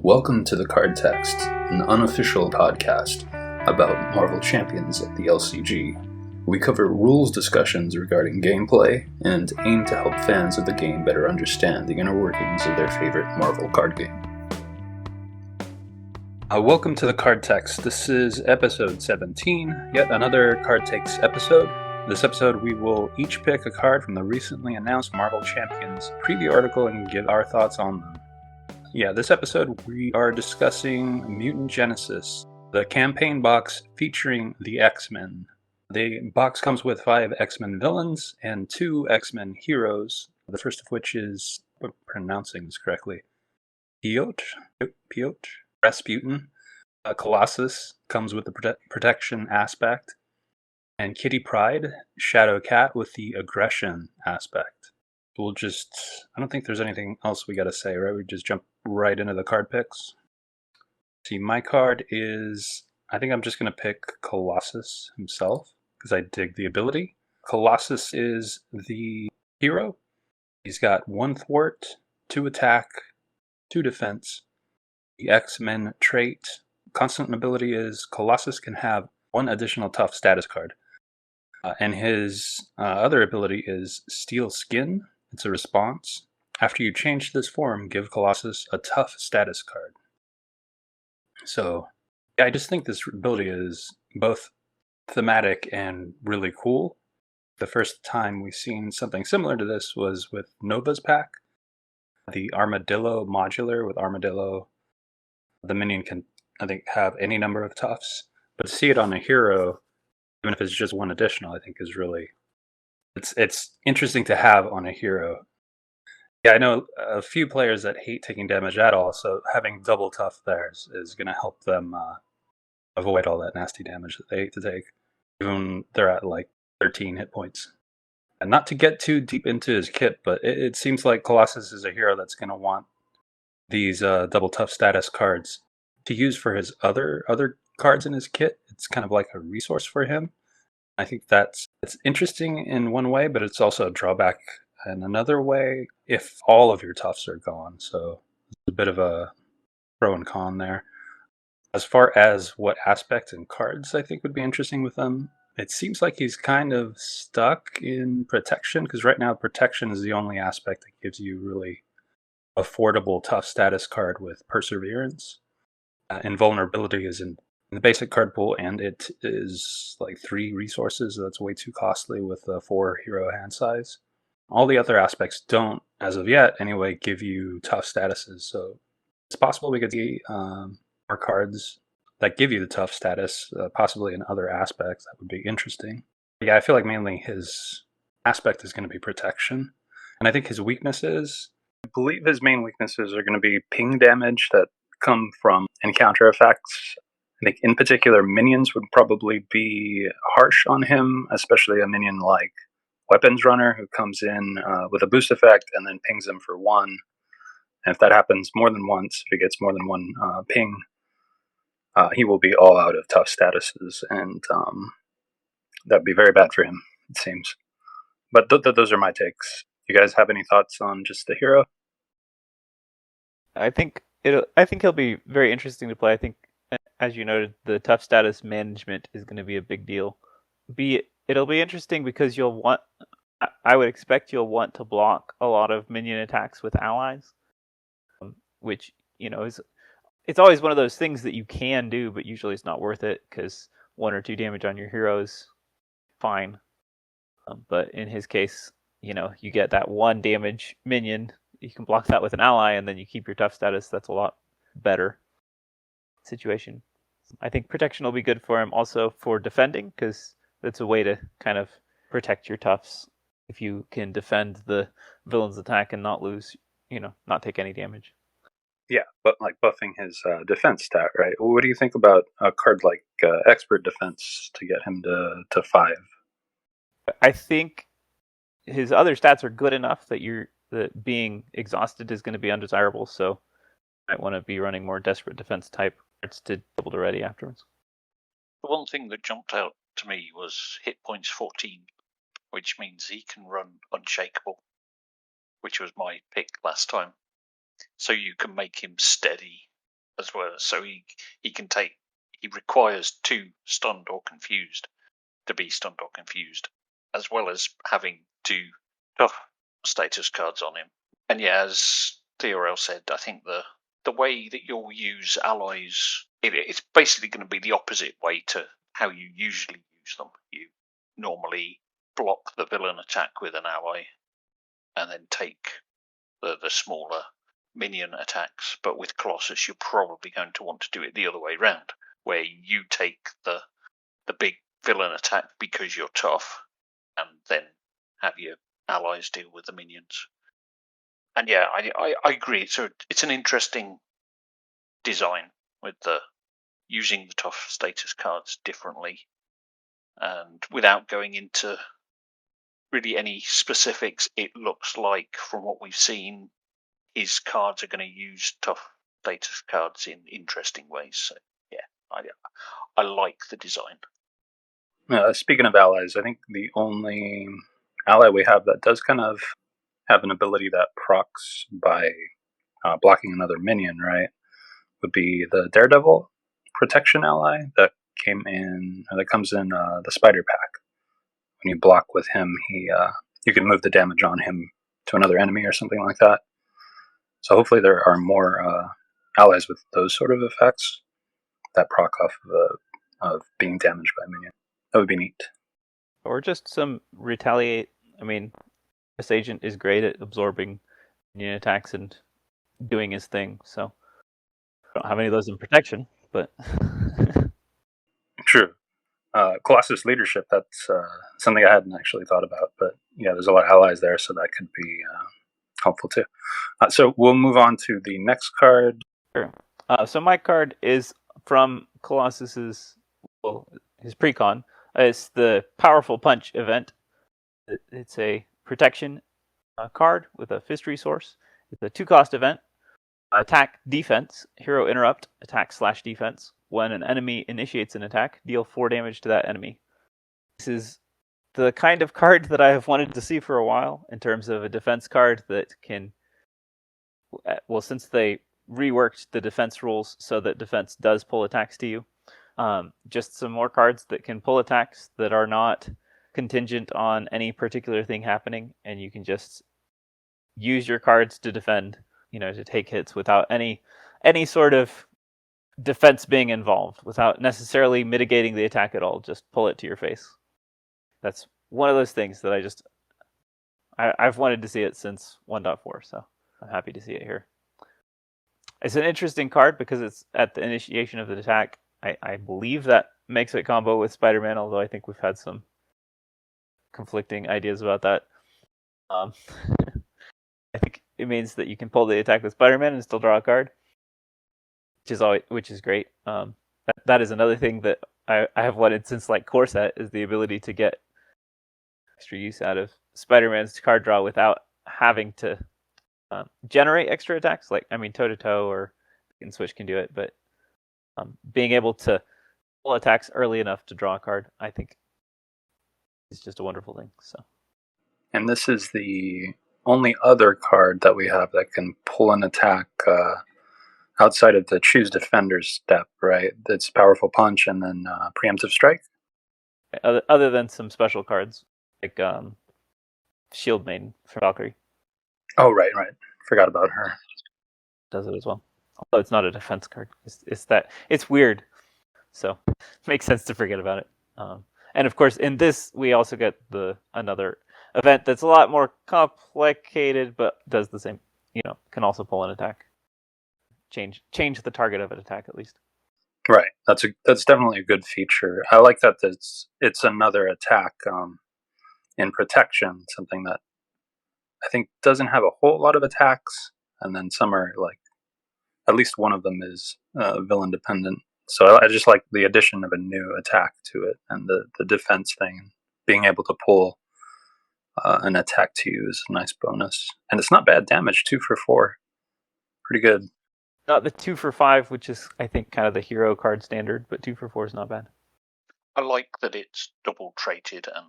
Welcome to the Card Text, an unofficial podcast about Marvel Champions at the LCG. We cover rules discussions regarding gameplay and aim to help fans of the game better understand the inner workings of their favorite Marvel card game. Welcome to the Card Text. This is episode 17, yet another Card Takes episode. This episode we will each pick a card from the recently announced Marvel Champions preview article and give our thoughts on them. This episode we are discussing Mutant Genesis, the campaign box featuring the X-Men. The box comes with 5 X-Men villains and 2 X-Men heroes, the first of which is, if I'm pronouncing this correctly, Piotr, Rasputin. Colossus comes with the protection aspect, and Kitty Pryde, Shadow Cat with the aggression aspect. I don't think there's anything else we gotta say, right? We just jump right into the card picks. See, my card is, I think I'm just gonna pick Colossus himself, because I dig the ability. Colossus is the hero. He's got 1 thwart, 2 attack, 2 defense. The X-Men trait, constant ability is Colossus can have 1 additional tough status card. And his other ability is Steel Skin. It's a response. After you change this form, give Colossus a tough status card. So, I just think this ability is both thematic and really cool. The first time we've seen something similar to this was with Nova's pack. The Armadillo modular with Armadillo. The minion can, I think, have any number of toughs. But to see it on a hero, even if it's just 1 additional, I think is really... It's interesting to have on a hero. Yeah, I know a few players that hate taking damage at all, so having double tough there is going to help them avoid all that nasty damage that they hate to take, even they're at like 13 hit points. And not to get too deep into his kit, but it seems like Colossus is a hero that's going to want these double tough status cards to use for his other cards in his kit. It's kind of like a resource for him. I think it's interesting in one way, but it's also a drawback in another way if all of your toughs are gone. So it's a bit of a pro and con there. As far as what aspect and cards I think would be interesting with them, it seems like he's kind of stuck in protection, because right now protection is the only aspect that gives you really affordable tough status card with perseverance. Invulnerability is in the basic card pool, and it is like 3 resources. That's way too costly with a 4 hero hand size. All the other aspects don't, as of yet anyway, give you tough statuses. So it's possible we could see more cards that give you the tough status, possibly in other aspects. That would be interesting. Yeah, I feel like mainly his aspect is going to be protection. And I think his weaknesses, I believe his main weaknesses are going to be ping damage that come from encounter effects. I think in particular minions would probably be harsh on him, especially a minion like Weapons Runner, who comes in with a boost effect and then pings him for 1. And if that happens more than once, if he gets more than 1 ping, he will be all out of tough statuses, and that'd be very bad for him, it seems. But those are my takes. You guys have any thoughts on just the hero? I think he'll be very interesting to play. I think, as you noted, the tough status management is going to be a big deal. It'll be interesting because I would expect you'll want to block a lot of minion attacks with allies, which, it's always one of those things that you can do, but usually it's not worth it because 1 or 2 damage on your hero is fine. But in his case, you get that 1 damage minion, you can block that with an ally, and then you keep your tough status. That's a lot better situation. I think protection will be good for him also for defending, because that's a way to kind of protect your toughs if you can defend the villain's attack and not lose, not take any damage. Yeah, but like buffing his defense stat, right? What do you think about a card like Expert Defense to get him to 5? I think his other stats are good enough that being exhausted is going to be undesirable, so you might want to be running more desperate defense type cards to be able to ready afterwards. The one thing that jumped out to me was hit points 14, which means he can run Unshakable, which was my pick last time. So you can make him steady as well. So he requires 2 stunned or confused to be stunned or confused, as well as having 2 tough status cards on him. And yeah, as Theorel said, I think the way that you'll use allies, it's basically going to be the opposite way to how you usually use them. You normally block the villain attack with an ally, and then take the smaller minion attacks. But with Colossus, you're probably going to want to do it the other way round, where you take the big villain attack because you're tough, and then have your allies deal with the minions. And yeah, I agree. So it's an interesting design with using the tough status cards differently, and without going into really any specifics. It looks like, from what we've seen, his cards are going to use tough status cards in interesting ways. So yeah, I like the design. Speaking of allies, I think the only ally we have that does kind of have an ability that procs by blocking another minion, right, would be the Daredevil protection ally that comes in the Spider Pack. When you block with him, you can move the damage on him to another enemy or something like that. So hopefully there are more allies with those sort of effects that proc off of being damaged by a minion. That would be neat. Or just some retaliate. I mean, this agent is great at absorbing minion attacks and doing his thing. So I don't have any of those in protection, but True. Colossus leadership, that's something I hadn't actually thought about. But yeah, there's a lot of allies there, so that could be helpful too. So we'll move on to the next card. Sure. So my card is from Colossus's, his precon. It's the Powerful Punch event. It's a protection card with a fist resource. It's a 2-cost event. Attack, defense, hero interrupt, attack/defense. When an enemy initiates an attack, deal 4 damage to that enemy. This is the kind of card that I have wanted to see for a while in terms of a defense card that can, well, since they reworked the defense rules so that defense does pull attacks to you, just some more cards that can pull attacks that are not contingent on any particular thing happening, and you can just use your cards to defend, to take hits without any sort of defense being involved, without necessarily mitigating the attack at all. Just pull it to your face. That's one of those things that I've wanted to see it since 1.4, so I'm happy to see it here. It's an interesting card because it's at the initiation of the attack. I believe that makes it combo with Spider-Man, although I think we've had some conflicting ideas about that. I think it means that you can pull the attack with Spider-Man and still draw a card, which is great. That is another thing that I have wanted since Core Set, is the ability to get extra use out of Spider-Man's card draw without having to generate extra attacks. Toe-to-toe or Switch can do it, but being able to pull attacks early enough to draw a card, I think, is just a wonderful thing. So, and this is the only other card that we have that can pull an attack outside of the choose defender step, right? It's Powerful Punch and then Preemptive Strike. Other than some special cards like Shield Maiden for Valkyrie. Oh, right. Forgot about her. Does it as well. Although it's not a defense card. It's weird. So it makes sense to forget about it. And of course, in this, we also get another event that's a lot more complicated, but does the same, can also pull an attack. Change the target of an attack, at least. Right. That's definitely a good feature. I like that it's another attack in protection, something that I think doesn't have a whole lot of attacks, and then some are at least one of them is villain dependent. So I just like the addition of a new attack to it, and the defense thing, being able to pull an attack to you is a nice bonus, and it's not bad damage. 2 for 4, pretty good. Not the 2 for 5, which is, I think, kind of the hero card standard, but 2 for 4 is not bad. I like that it's double traded and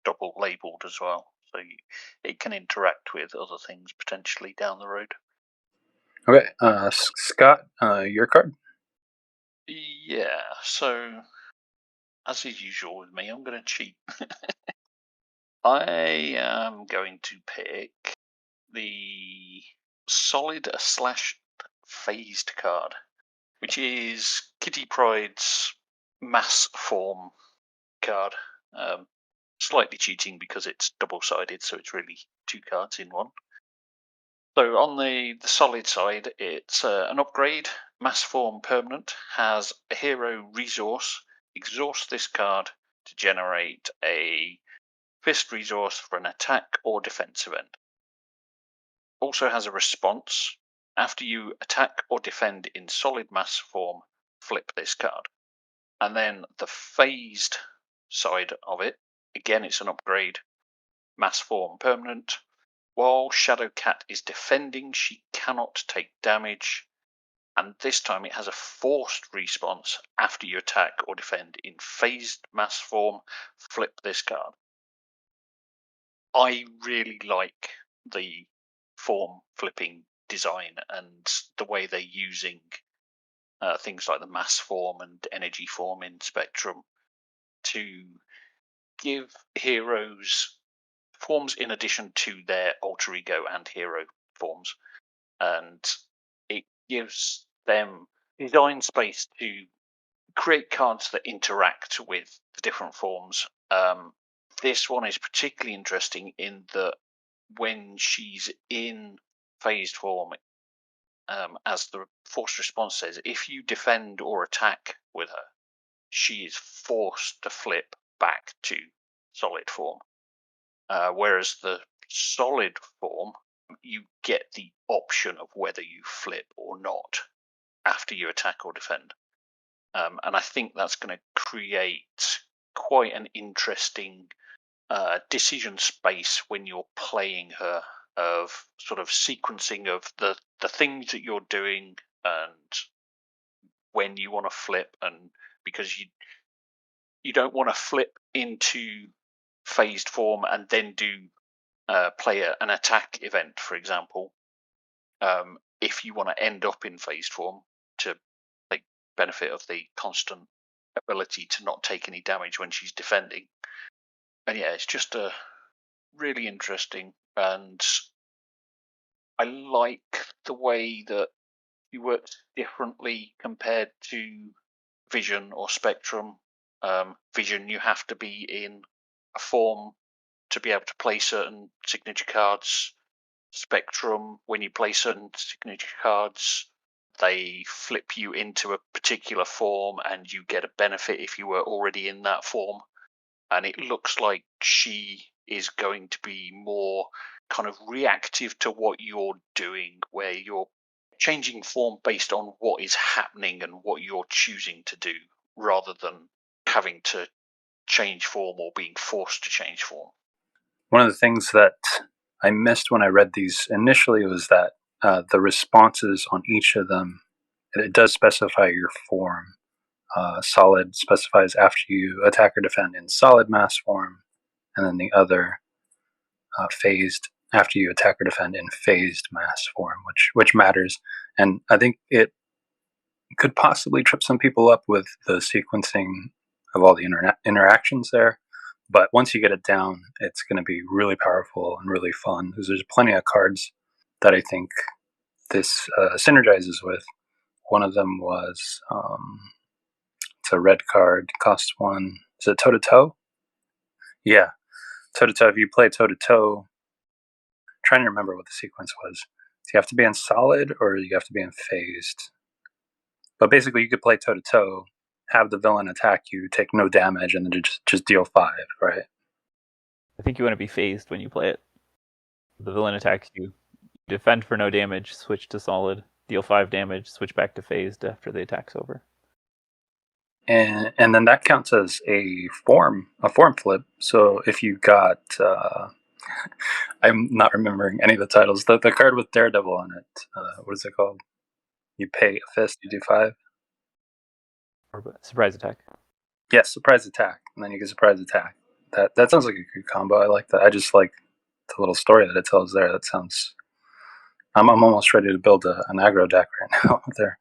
double labeled as well, so it can interact with other things potentially down the road. Okay, Scott, your card. Yeah, so as is usual with me, I'm going to cheat. I am going to pick the solid slash phased card, which is Kitty Pryde's mass form card. Slightly cheating because it's double-sided, so it's really 2 cards in one. So on the solid side, it's an upgrade, mass form permanent, has a hero resource. Exhaust this card to generate a fist resource for an attack or defense event. Also has a response. After you attack or defend in solid mass form, flip this card. And then the phased side of it, again, it's an upgrade, mass form permanent. While Shadowcat is defending, she cannot take damage, and this time it has a forced response after you attack or defend in phased mass form. Flip this card. I really like the form flipping design and the way they're using things like the mass form and energy form in Spectrum to give heroes forms in addition to their alter ego and hero forms, and it gives them design space to create cards that interact with the different forms. This one is particularly interesting in that when she's in phased form, as the forced response says, if you defend or attack with her, she is forced to flip back to solid form. Whereas the solid form, you get the option of whether you flip or not after you attack or defend. And I think that's going to create quite an interesting decision space when you're playing her, of sort of sequencing of the things that you're doing and when you want to flip, and because you don't want to flip into phased form and then do play an attack event, for example, if you want to end up in phased form to take benefit of the constant ability to not take any damage when she's defending. And yeah, it's just a really interesting, and I like the way that he works differently compared to Vision or Spectrum. Vision, you have to be in a form to be able to play certain signature cards. Spectrum, when you play certain signature cards, they flip you into a particular form and you get a benefit if you were already in that form. And it looks like she is going to be more kind of reactive to what you're doing, where you're changing form based on what is happening and what you're choosing to do, rather than having to change form or being forced to change form. One of the things that I missed when I read these initially was that the responses on each of them, it does specify your form. Solid specifies after you attack or defend in solid mass form, and then the other phased after you attack or defend in phased mass form, which matters. And I think it could possibly trip some people up with the sequencing of all the interactions there. But once you get it down, it's going to be really powerful and really fun, because there's plenty of cards that I think this synergizes with. One of them was it's a red card, costs 1. Is it toe to toe? Yeah, toe to toe. If you play toe to toe, trying to remember what the sequence was. Do you have to be in solid or you have to be in phased? But basically, you could play toe to toe, have the villain attack you, take no damage, and then just deal 5, right? I think you want to be phased when you play it. The villain attacks you. Defend for no damage, switch to solid, deal 5 damage, switch back to phased after the attack's over. And then that counts as a form flip. So if you got, I'm not remembering any of the titles. The card with Daredevil on it, what is it called? You pay a fist, you do 5. Or surprise attack. Yes, surprise attack, and then you get surprise attack. That sounds like a good combo. I like that. I just like the little story that it tells there. That sounds I'm almost ready to build an aggro deck right now there.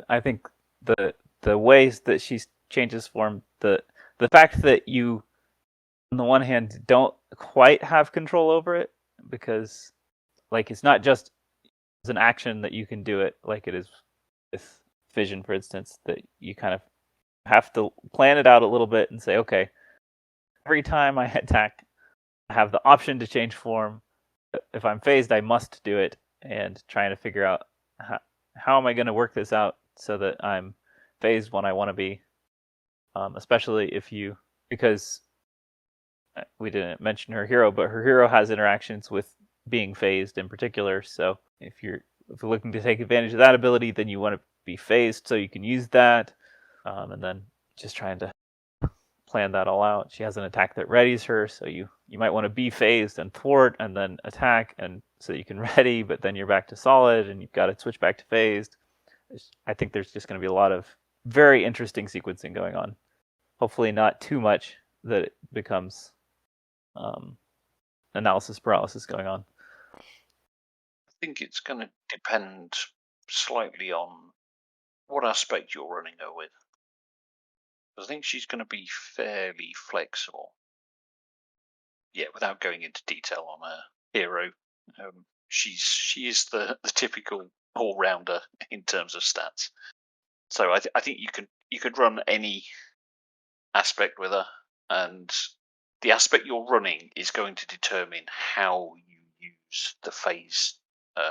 I think the ways that she changes form, the fact that you, on the one hand, don't quite have control over it, because like it's not just as an action that you can do it like it is with Fission, for instance, that you kind of have to plan it out a little bit and say, okay, every time I attack, I have the option to change form. If I'm phased, I must do it, and trying to figure out how am I going to work this out so that I'm phased when I want to be, especially if you, because we didn't mention her hero, but her hero has interactions with being phased in particular. So if you're looking to take advantage of that ability, then you want to be phased so you can use that, and then just trying to plan that all out. She has an attack that readies her, so you might want to be phased and thwart and then attack, and so you can ready, but then you're back to solid and you've got to switch back to phased. I think there's just going to be a lot of very interesting sequencing going on. Hopefully not too much that it becomes analysis paralysis going on. I think it's going to depend slightly on what aspect you're running her with. I think she's going to be fairly flexible. Yeah, without going into detail on her hero, she is the typical all-rounder in terms of stats. So I think you could run any aspect with her, and the aspect you're running is going to determine how you use the phase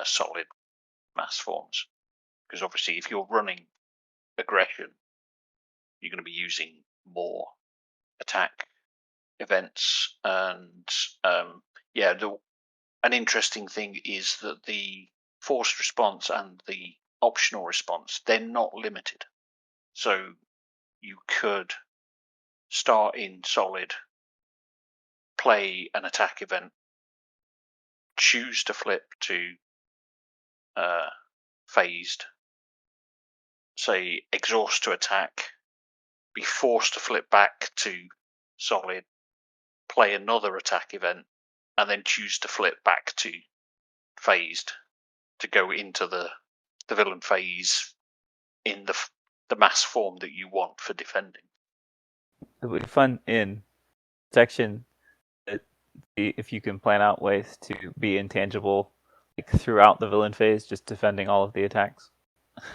solid mass forms. Because obviously, if you're running aggression, you're going to be using more attack events, and an interesting thing is that the forced response and the optional response, they're not limited. So you could start in solid, play an attack event, choose to flip to phased, say exhaust to attack, be forced to flip back to solid, play another attack event, and then choose to flip back to phased to go into the villain phase in the mass form that you want for defending. It would be fun in section if you can plan out ways to be intangible like throughout the villain phase, just defending all of the attacks.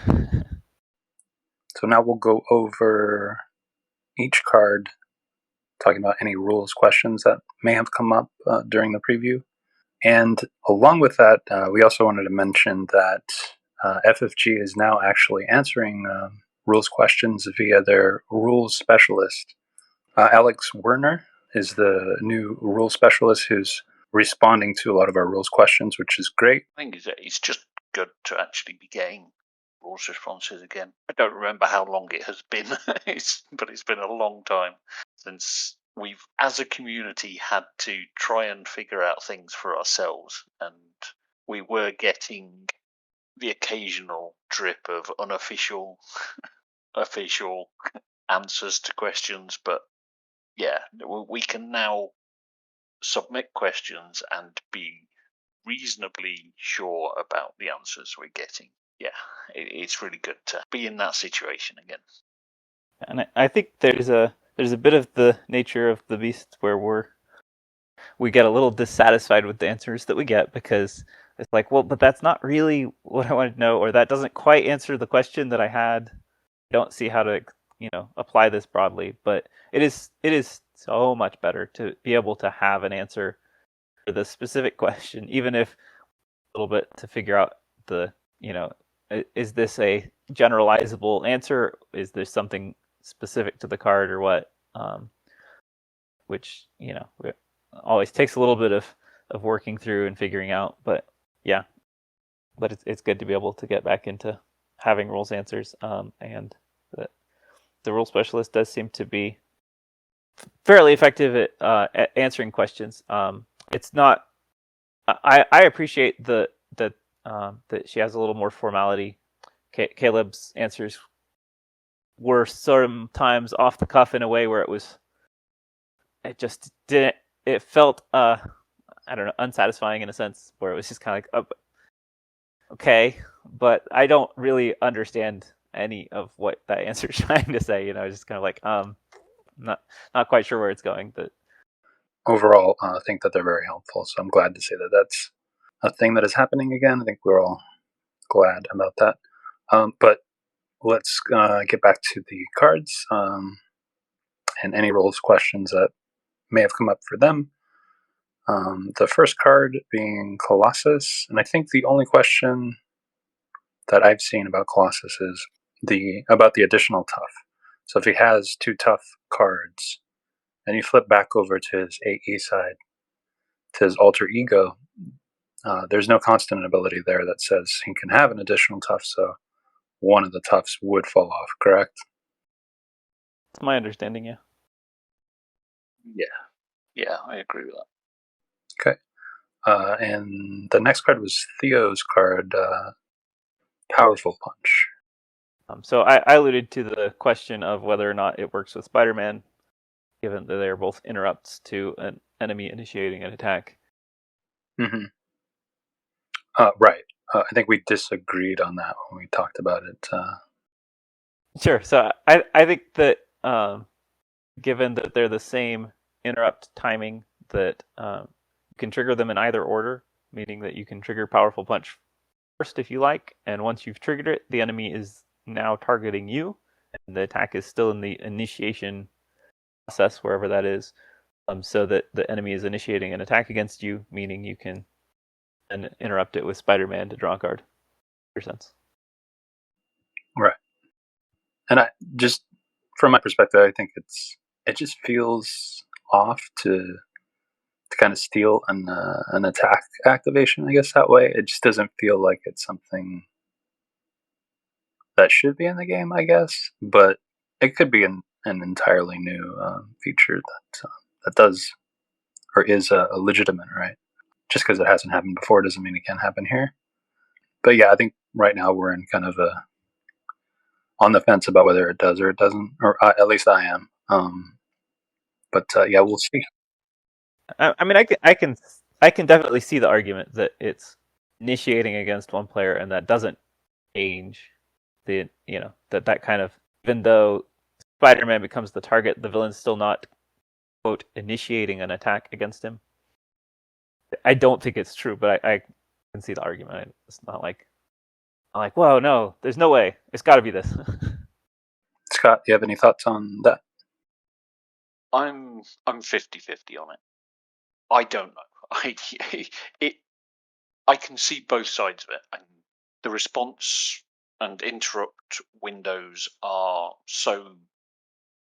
So now we'll go over each card, talking about any rules questions that may have come up during the preview. And along with that, we also wanted to mention that FFG is now actually answering rules questions via their Rules Specialist. Alex Werner is the new Rules Specialist who's responding to a lot of our rules questions, which is great. I think it's just good to actually be getting rules responses again. I don't remember how long it has been, but it's been a long time since we've, as a community, had to try and figure out things for ourselves, and we were getting the occasional drip of unofficial official answers to questions, but yeah, we can now submit questions and be reasonably sure about the answers we're getting. Yeah, it's really good to be in that situation again. And I think there's a bit of the nature of the beast where we get a little dissatisfied with the answers that we get, because it's like, well, but that's not really what I wanted to know, or that doesn't quite answer the question that I had. I don't see how to apply this broadly, but it is so much better to be able to have an answer for the specific question, even if a little bit to figure out the is this a generalizable answer? Is there something specific to the card or what? Which always takes a little bit of working through and figuring out. But yeah, but it's good to be able to get back into having rules answers. And the rule specialist does seem to be fairly effective at answering questions. It's not. I appreciate that she has a little more formality. Caleb's answers were sometimes off the cuff in a way where it just didn't. It felt I don't know, unsatisfying in a sense, where it was just kind of like, oh, okay, but I don't really understand any of what that answer is trying to say. It's just kind of like, not quite sure where it's going, but overall, I think that they're very helpful. So I'm glad to say that that's a thing that is happening again. I think we're all glad about that. But let's get back to the cards and any rules questions that may have come up for them. The first card being Colossus, and I think the only question that I've seen about Colossus is about the additional tough. So if he has 2 tough cards, and you flip back over to his AE side, to his alter ego, there's no constant ability there that says he can have an additional tough, so one of the toughs would fall off, correct? it's my understanding, yeah. Yeah, I agree with that. Okay. And the next card was Theo's card, Powerful Punch. So I alluded to the question of whether or not it works with Spider-Man, given that they're both interrupts to an enemy initiating an attack. Mm-hmm. Right. I think we disagreed on that when we talked about it. Sure. So I think that given that they're the same interrupt timing, that you can trigger them in either order, meaning that you can trigger Powerful Punch first if you like, and once you've triggered it, the enemy is now targeting you, and the attack is still in the initiation process, wherever that is, so that the enemy is initiating an attack against you, meaning you can then interrupt it with Spider-Man to draw a card. For sense. Right. And I just, from my perspective, I think it just feels off to kind of steal an attack activation, I guess, that way. It just doesn't feel like it's something that should be in the game, I guess. But it could be an entirely new feature that does or is a legitimate, right? Just because it hasn't happened before doesn't mean it can't happen here. But yeah, I think right now we're in kind of on the fence about whether it does or it doesn't, or at least I am. But yeah, we'll see. I mean, I can definitely see the argument that it's initiating against one player, and that doesn't change that kind of, even though Spider-Man becomes the target, the villain's still not, quote, initiating an attack against him. I don't think it's true, but I can see the argument. It's not like I'm like, whoa, no, there's no way. It's got to be this. Scott, do you have any thoughts on that? I'm 50-50 on it. I don't know. I can see both sides of it, and the response and interrupt windows are so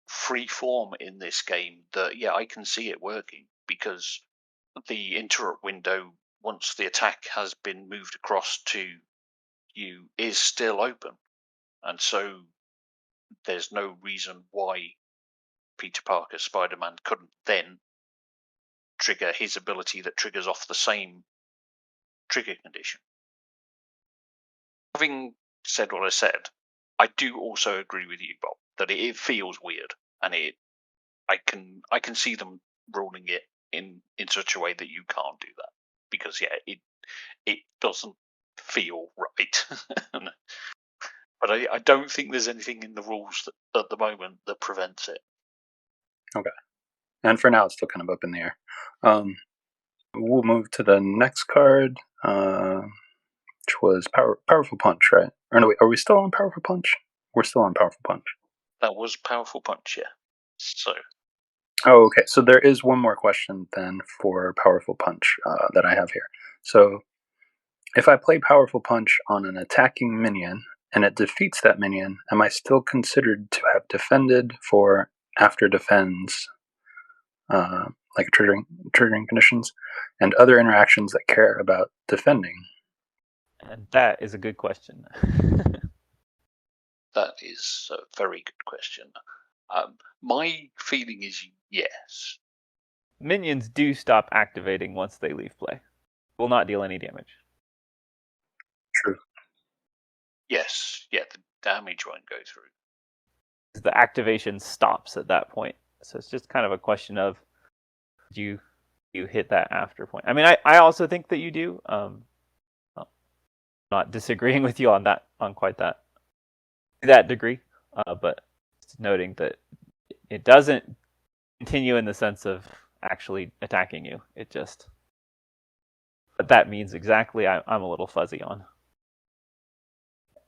free-form in this game that yeah, I can see it working, because the interrupt window, once the attack has been moved across to you, is still open, and so there's no reason why Peter Parker Spider-Man couldn't then trigger his ability that triggers off the same trigger condition. Having said what I said, I do also agree with you, Bob, that it feels weird, and I can see them ruling it in such a way that you can't do that, because yeah, it doesn't feel right. But I don't think there's anything in the rules at the moment that prevents it. Okay. And for now, it's still kind of up in the air. We'll move to the next card, which was Powerful Punch, right? Or no, wait, are we still on Powerful Punch? We're still on Powerful Punch. That was Powerful Punch, yeah. So. Oh, okay. So there is one more question then for Powerful Punch that I have here. So if I play Powerful Punch on an attacking minion and it defeats that minion, am I still considered to have defended for after defends, like triggering conditions, and other interactions that care about defending? And that is a good question. That is a very good question. My feeling is yes. Minions do stop activating once they leave play. Will not deal any damage. True. Yes, yeah, the damage won't go through. The activation stops at that point. So it's just kind of a question of, do you you hit that after point. I mean, I also think that you do. Well, not disagreeing with you on quite that degree, but just noting that it doesn't continue in the sense of actually attacking you. It just, but that means exactly I'm a little fuzzy on.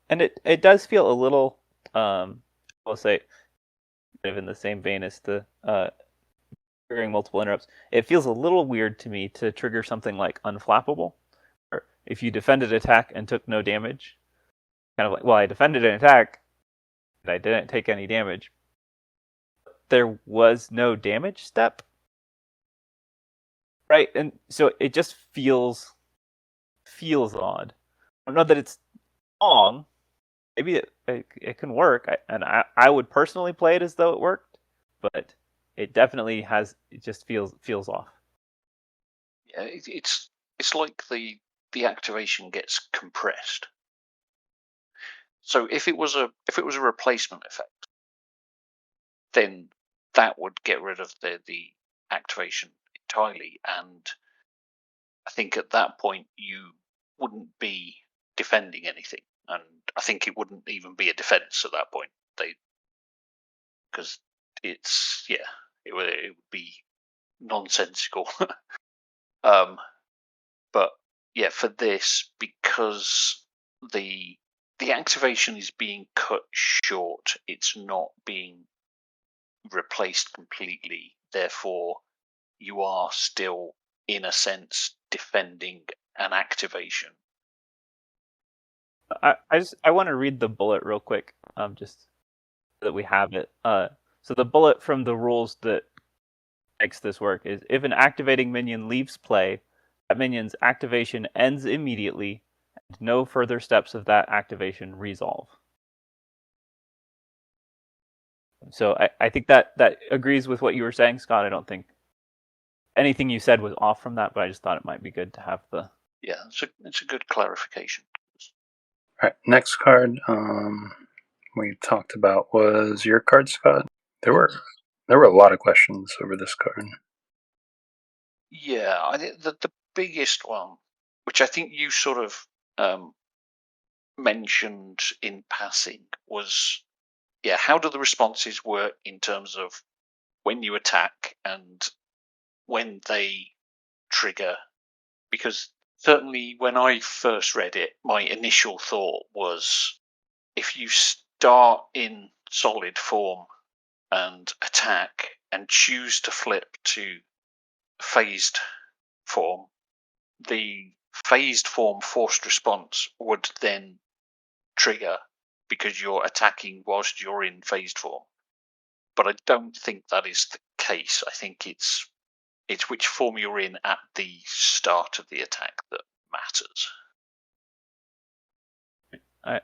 And it does feel a little, I'll say, kind of in the same vein as the triggering multiple interrupts. It feels a little weird to me to trigger something like unflappable. Or if you defended attack and took no damage, kind of like, well, I defended an attack and I didn't take any damage. There was no damage step. Right? And so it just feels odd. I don't know that it's wrong. Maybe it can work, and I would personally play it as though it worked, but it definitely it just feels off. Yeah, it's like the activation gets compressed. So if it was a replacement effect, then that would get rid of the activation entirely, and I think at that point you wouldn't be defending anything, and I think it wouldn't even be a defense at that point. Because it's it would be nonsensical. But yeah, for this, because the activation is being cut short, it's not being replaced completely. Therefore, you are still, in a sense, defending an activation. I want to read the bullet real quick, just so that we have it. So the bullet from the rules that makes this work is: if an activating minion leaves play, that minion's activation ends immediately, and no further steps of that activation resolve. So I think that agrees with what you were saying, Scott. I don't think anything you said was off from that, but I just thought it might be good to have the... Yeah, it's a good clarification. All right, next card we talked about was your card, Scott. There were a lot of questions over this card. Yeah, I think the biggest one, which I think you sort of mentioned in passing, was how do the responses work in terms of when you attack and when they trigger? Because certainly when I first read it, my initial thought was, if you start in solid form and attack and choose to flip to phased form, the phased form forced response would then trigger because you're attacking whilst you're in phased form. But I don't think that is the case. I think it's which form you're in at the start of the attack that matters.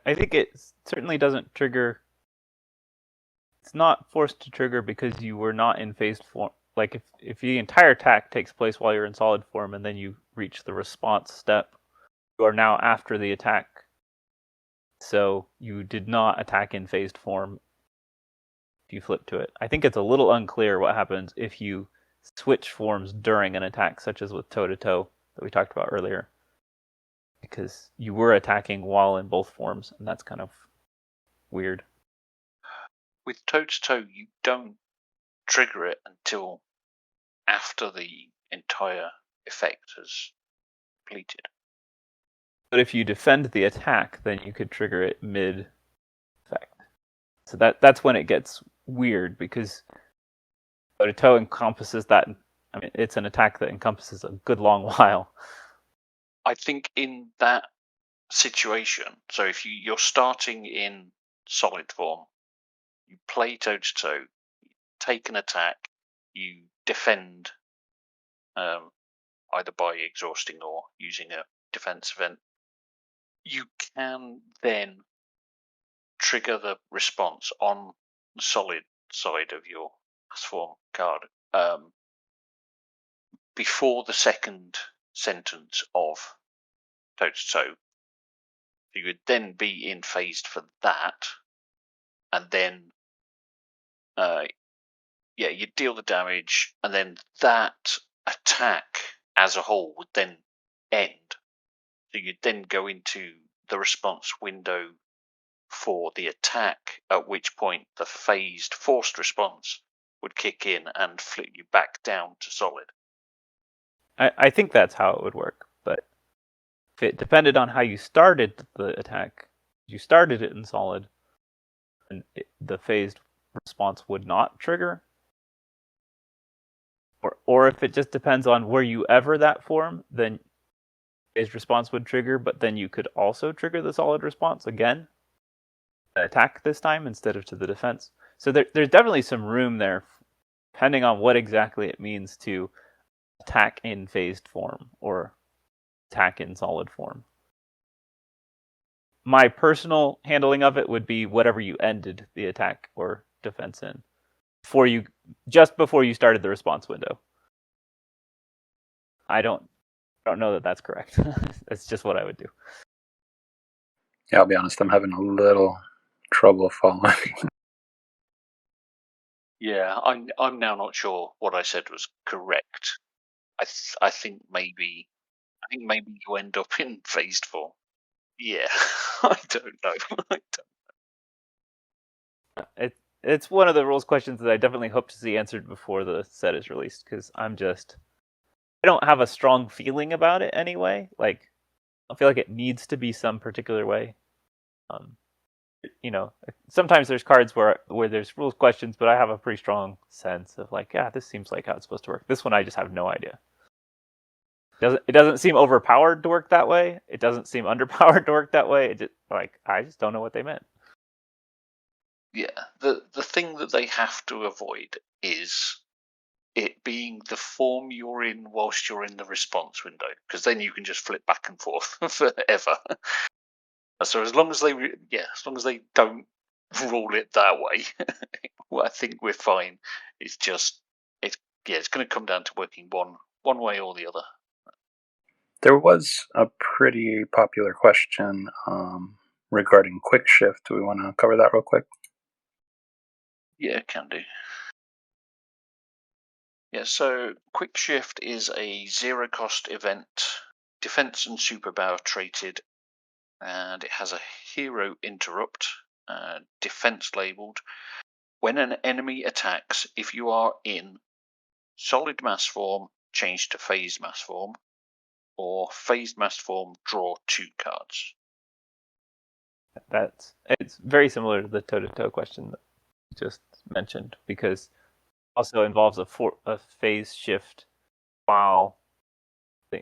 I think it certainly doesn't trigger... It's not forced to trigger because you were not in phased form. Like if the entire attack takes place while you're in solid form and then you reach the response step, you are now after the attack. So you did not attack in phased form if you flip to it. I think it's a little unclear what happens if you switch forms during an attack, such as with toe-to-toe that we talked about earlier. Because you were attacking while in both forms, and that's kind of weird. With toe-to-toe, you don't trigger it until after the entire effect has completed. But if you defend the attack, then you could trigger it mid-effect. So that's when it gets weird, because toe-to-toe encompasses that. I mean, it's an attack that encompasses a good long while. I think in that situation, so if you're starting in solid form, you play toe-to-toe, you take an attack, you defend either by exhausting or using a defense event, you can then trigger the response on the solid side of your pass form card before the second sentence of toe-to-toe. You would then be in phased for that, and then you deal the damage, and then that attack as a whole would then end. So you'd then go into the response window for the attack, at which point the phased forced response would kick in and flip you back down to solid. I think that's how it would work, but if it depended on how you started the attack, you started it in solid, and the phased response would not trigger. Or if it just depends on where you ever that form, then phased response would trigger, but then you could also trigger the solid response again, attack this time instead of to the defense. So there's definitely some room there, depending on what exactly it means to attack in phased form or attack in solid form. My personal handling of it would be whatever you ended the attack or defense in, just before you started the response window. I don't know that that's correct. That's just what I would do. Yeah, I'll be honest, I'm having a little trouble following. Yeah, I'm now not sure what I said was correct. I think maybe you end up in phased form. Yeah, I don't know. It's one of the rules questions that I definitely hope to see answered before the set is released, because I don't have a strong feeling about it anyway. Like, I feel like it needs to be some particular way. Sometimes there's cards where there's rules questions, but I have a pretty strong sense of like, yeah, this seems like how it's supposed to work. This one I just have no idea. It doesn't seem overpowered to work that way. It doesn't seem underpowered to work that way. I just don't know what they meant. Yeah, the thing that they have to avoid is it being the form you're in whilst you're in the response window, because then you can just flip back and forth forever. So as long as they don't rule it that way, well, I think we're fine. It's going to come down to working one way or the other. There was a pretty popular question regarding quick shift. Do we want to cover that real quick? Yeah, can do. Yeah, so quick shift is a zero cost event, defense and superpower traded, and it has a hero interrupt, defense labeled. When an enemy attacks, if you are in solid mass form, change to phased mass form, or phased mass form, draw 2 cards. It's very similar to the toe-to-toe question that you just mentioned, because it also involves a phase shift while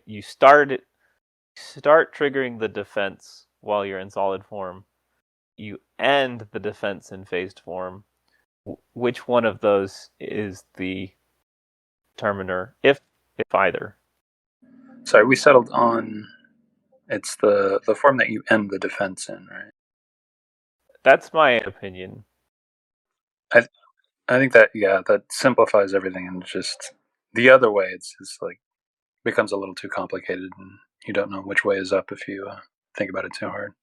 you start triggering the defense while you're in solid form. You end the defense in phased form. Which one of those is the determiner, if either? Sorry, we settled on it's the form that you end the defense in, right? That's my opinion. I think that that simplifies everything, and just the other way, it's just like becomes a little too complicated, and you don't know which way is up if you think about it too hard.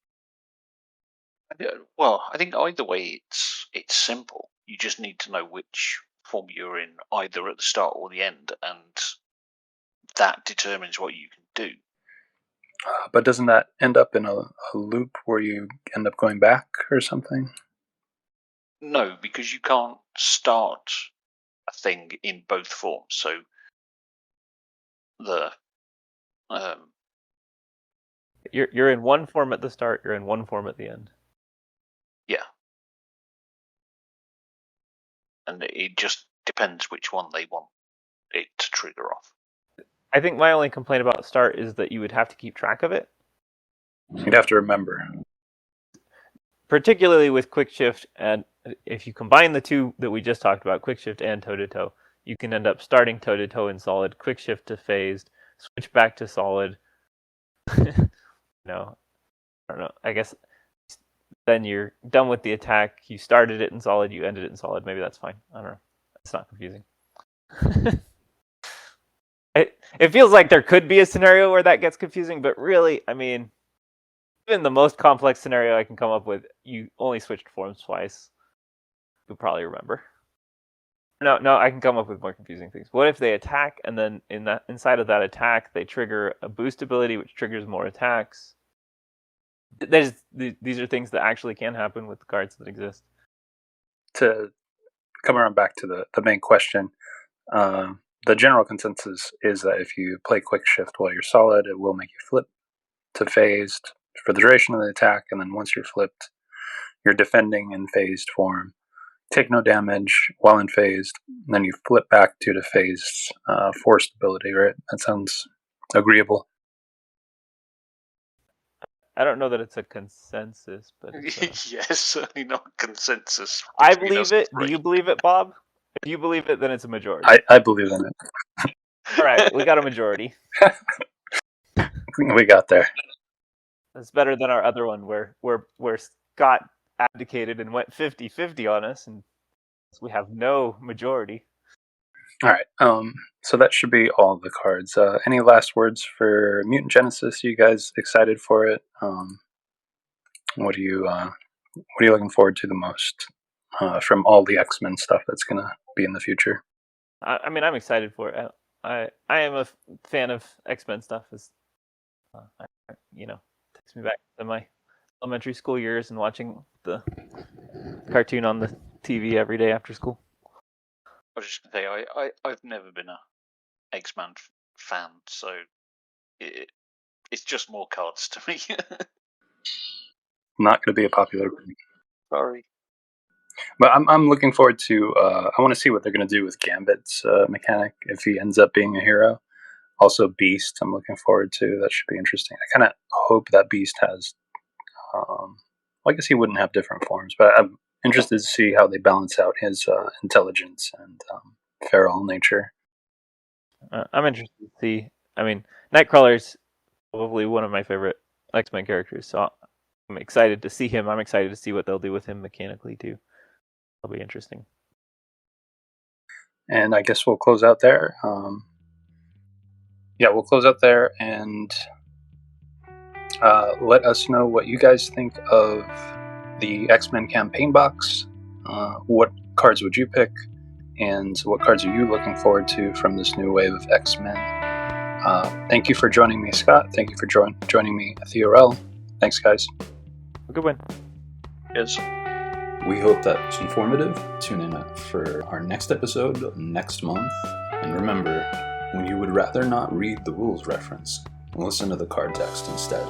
Well, I think either way it's simple. You just need to know which form you're in, either at the start or the end, and that determines what you can do. But doesn't that end up in a loop where you end up going back or something? No, because you can't start a thing in both forms. So the You're in one form at the start, you're in one form at the end. Yeah. And it just depends which one they want it to trigger off. I think my only complaint about start is that you would have to keep track of it. You'd have to remember. Particularly with quick shift, and if you combine the two that we just talked about, quick shift and toe-to-toe, you can end up starting toe-to-toe in solid, quick shift to phased, switch back to solid. No, I don't know. I guess then you're done with the attack. You started it in solid, you ended it in solid. Maybe that's fine. I don't know. It's not confusing. It feels like there could be a scenario where that gets confusing, but really, I mean, even the most complex scenario I can come up with, you only switched forms twice. You'll probably remember. No, I can come up with more confusing things. What if they attack, and then inside of that attack, they trigger a boost ability, which triggers more attacks? These are things that actually can happen with the cards that exist. To come around back to the main question, the general consensus is that if you play Quick Shift while you're solid, it will make you flip to phased for the duration of the attack, and then once you're flipped, you're defending in phased form. Take no damage while in phased, and then you flip back due to phased forced ability, right? That sounds agreeable. I don't know that it's a consensus, but it's yes, certainly not consensus. I believe it. Do you believe it, Bob? If you believe it, then it's a majority. I believe in it. All right, we got a majority. We got there. That's better than our other one where Scott abdicated and went 50-50 on us, and we have no majority. All right. So that should be all the cards. Any last words for Mutant Genesis? You guys excited for it? What are you looking forward to the most from all the X-Men stuff that's gonna be in the future? I mean, I'm excited for it. I am a fan of X-Men stuff. Takes me back to my elementary school years and watching the cartoon on the TV every day after school. I was just going to say, I've never been a X-Men fan, so it's just more cards to me. Not going to be a popular opinion. Sorry. But I'm looking forward to, I want to see what they're going to do with Gambit's mechanic, if he ends up being a hero. Also Beast, I'm looking forward to. That should be interesting. I kind of hope that Beast has, I guess he wouldn't have different forms, but I'm interested to see how they balance out his intelligence and feral nature. I'm interested to see. I mean, Nightcrawler's probably one of my favorite X-Men characters, so I'm excited to see him. I'm excited to see what they'll do with him mechanically too. It'll be interesting. And I guess we'll close out there. We'll close out there and let us know what you guys think of the X-Men campaign box. What cards would you pick? And what cards are you looking forward to from this new wave of X-Men? Thank you for joining me, Scott. Thank you for joining me, Theorel. Thanks, guys. A good one. Yes. We hope that was informative. Tune in for our next episode next month. And remember, when you would rather not read the rules reference, listen to the card text instead.